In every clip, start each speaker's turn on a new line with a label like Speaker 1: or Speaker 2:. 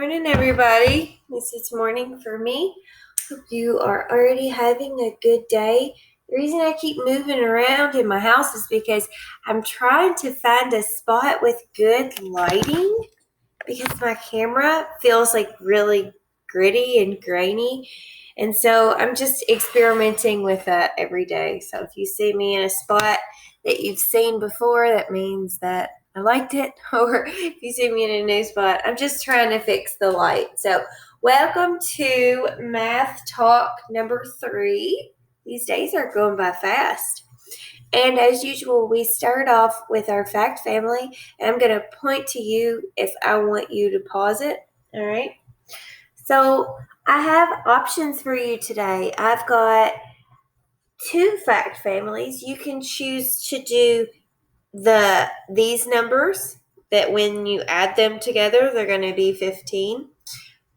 Speaker 1: Morning, everybody. This is morning for me. Hope you are already having a good day. The reason I keep moving around in my house is because I'm trying to find a spot with good lighting because my camera feels like really gritty and grainy. And so I'm just experimenting with that every day. So if you see me in a spot that you've seen before, that means that I liked it. Or if you see me in a new spot, I'm just trying to fix the light. So welcome to Math Talk number 3. These days are going by fast. And as usual, we start off with our fact family, and I'm going to point to you if I want you to pause it. All right. So I have options for you today. I've got 2 fact families. You can choose to do these numbers that when you add them together, they're going to be 15.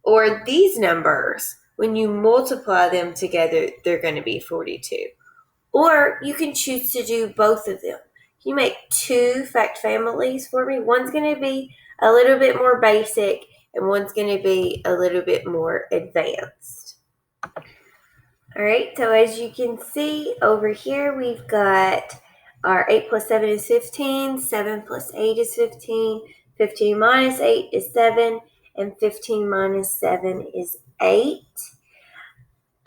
Speaker 1: Or these numbers, when you multiply them together, they're going to be 42. Or you can choose to do both of them. You make 2 fact families for me. One's going to be a little bit more basic, and one's going to be a little bit more advanced. All right, so as you can see over here, we've got our 8 plus 7 is 15, 7 plus 8 is 15, 15 minus 8 is 7, and 15 minus 7 is 8.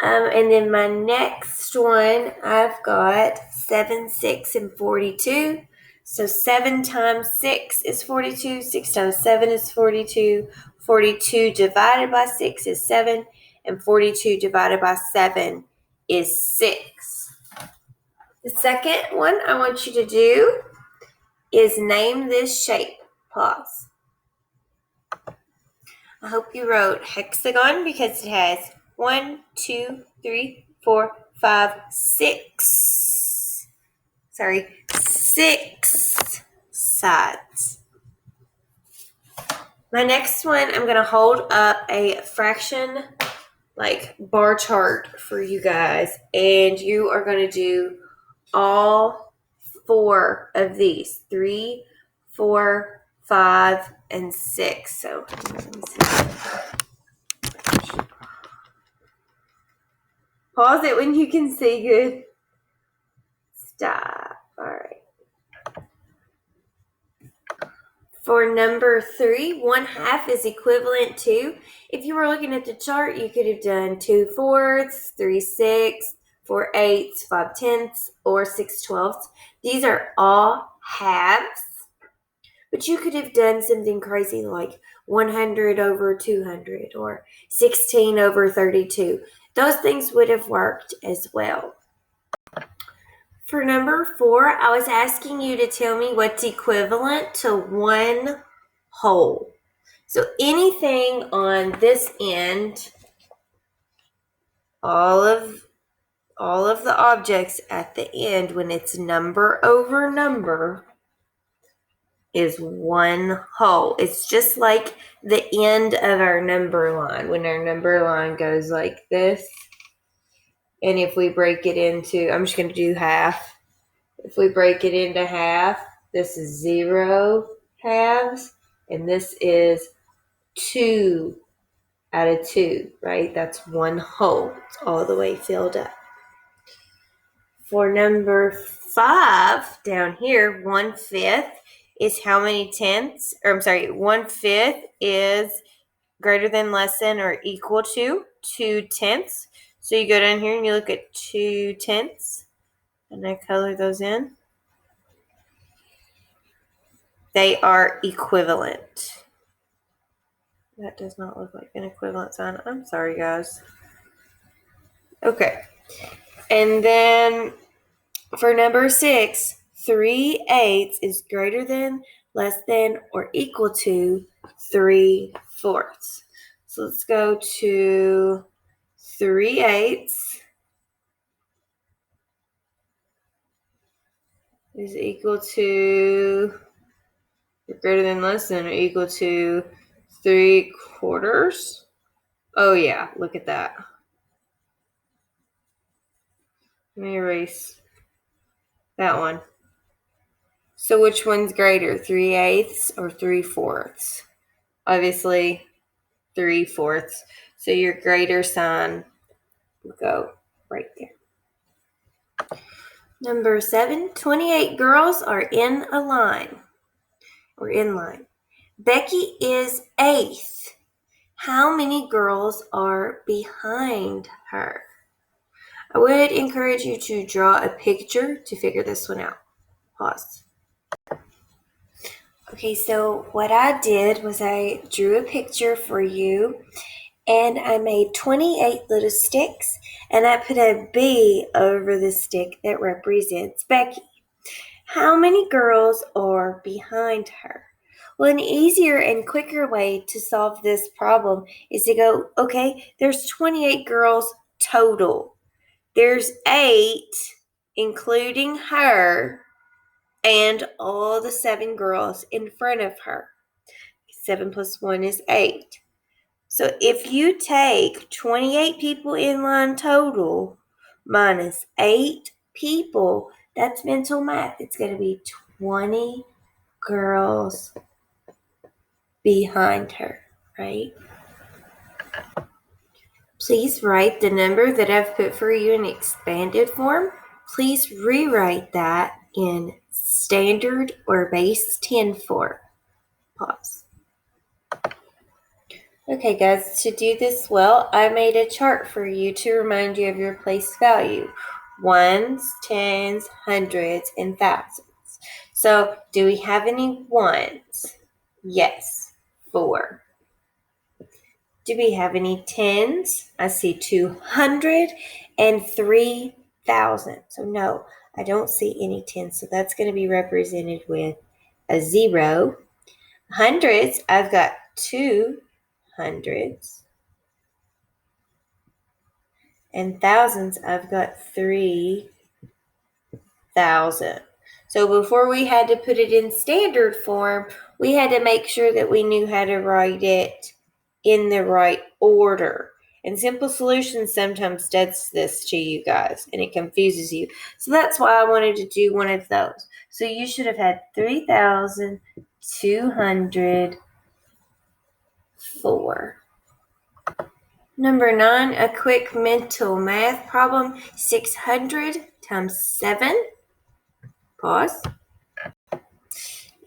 Speaker 1: And then my next one, I've got 7, 6, and 42. So 7 times 6 is 42. 6 times 7 is 42. 42 divided by 6 is 7. And 42 divided by 7 is 6. The second one I want you to do is name this shape. Pause. I hope you wrote hexagon because it has 1, 2, 3, 4, 5, 6. 6 sides. My next one, I'm going to hold up a fraction like bar chart for you guys, and you are going to do all 4 of these. 3, 4, 5, and 6. So let me see. Pause it when you can see good. Stop. All right. For number 3, 1/2 is equivalent to, if you were looking at the chart, you could have done 2/4, 3/6, 4/8, 5/10, or 6/12. These are all halves, but you could have done something crazy like 100 over 200 or 16 over 32. Those things would have worked as well. For number 4, I was asking you to tell me what's equivalent to 1 whole. So anything on this end, all of the objects at the end, when it's number over number, is 1 whole. It's just like the end of our number line. When our number line goes like this, and if we break it into, I'm just going to do half. If we break it into half, this is 0 halves, and this is 2 out of 2, right? That's 1 whole. It's all the way filled up. For number 5, down here, 1/5 is how many tenths? 1/5 is greater than, less than, or equal to 2 tenths. So you go down here and you look at 2 tenths, and I color those in. They are equivalent. That does not look like an equivalent sign. I'm sorry, guys. Okay. And then for number 6, 3/8 is greater than, less than, or equal to 3/4. So let's go to 3/8 is equal to, greater than, less than, or equal to 3/4. Oh yeah, look at that. Let me erase that one. So which one's greater, 3/8 or 3/4? Obviously, 3/4. So your greater sign will go right there. Number 7, 28 girls are in a line, or in line. Becky is 8th. How many girls are behind her? I would encourage you to draw a picture to figure this one out. Pause. Okay, so what I did was I drew a picture for you, and I made 28 little sticks, and I put a B over the stick that represents Becky. How many girls are behind her? Well, an easier and quicker way to solve this problem is to go, okay, there's 28 girls total. There's 8, including her, and all the 7 girls in front of her. 7 plus 1 is 8. So if you take 28 people in line total minus 8 people, that's mental math. It's going to be 20 girls behind her, right? Please write the number that I've put for you in expanded form. Please rewrite that in standard or base 10 form. Pause. Okay, guys, to do this well, I made a chart for you to remind you of your place value. Ones, tens, hundreds, and thousands. So, do we have any ones? Yes, 4. Do we have any tens? I see 200 and 3,000. So, no, I don't see any tens. So, that's going to be represented with a 0. Hundreds, I've got 2 hundreds. And thousands, I've got 3,000. So before we had to put it in standard form, we had to make sure that we knew how to write it in the right order. And Simple Solutions sometimes does this to you guys, and it confuses you. So that's why I wanted to do one of those. So you should have had 3,204. Number 9, a quick mental math problem. 600 times 7. Pause.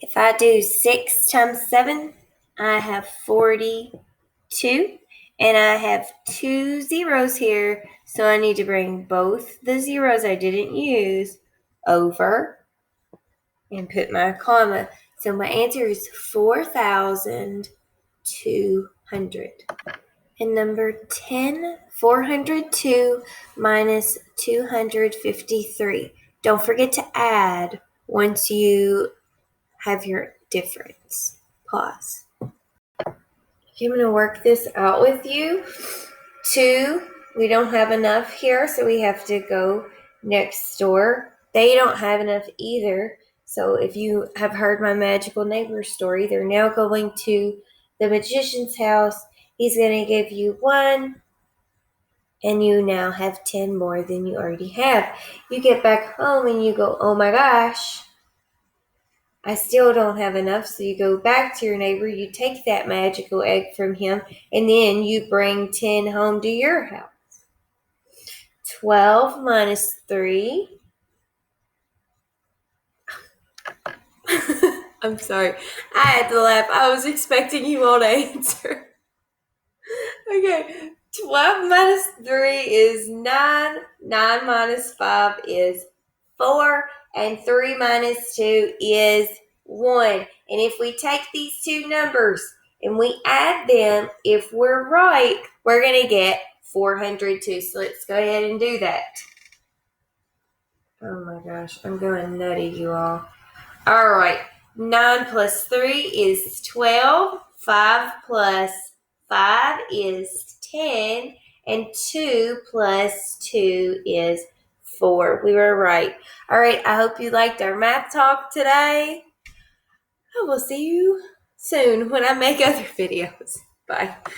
Speaker 1: If I do 6 times 7, I have 42. And I have 2 zeros here, so I need to bring both the zeros I didn't use over and put my comma. So my answer is 4,200. And number 10, 402 minus 253. Don't forget to add once you have your difference. Pause. Okay, I'm going to work this out with you. 2, we don't have enough here, so we have to go next door. They don't have enough either. So if you have heard my magical neighbor story, they're now going to the magician's house. He's going to give you 1, and you now have 10 more than you already have. You get back home and you go, oh my gosh, I still don't have enough. So you go back to your neighbor, you take that magical egg from him, and then you bring 10 home to your house. 12 minus 3. I'm sorry. I had to laugh. I was expecting you all to answer. Okay. 12 minus 3 is 9. 9 minus 5 is 4. And 3 minus 2 is 1. And if we take these two numbers and we add them, if we're right, we're going to get 402. So let's go ahead and do that. Oh my gosh, I'm going nutty, you all. All right. 9 plus 3 is 12. 5 plus 5 is 10. And 2 plus 2 is 4. We were right. All right. I hope you liked our math talk today. I will see you soon when I make other videos. Bye.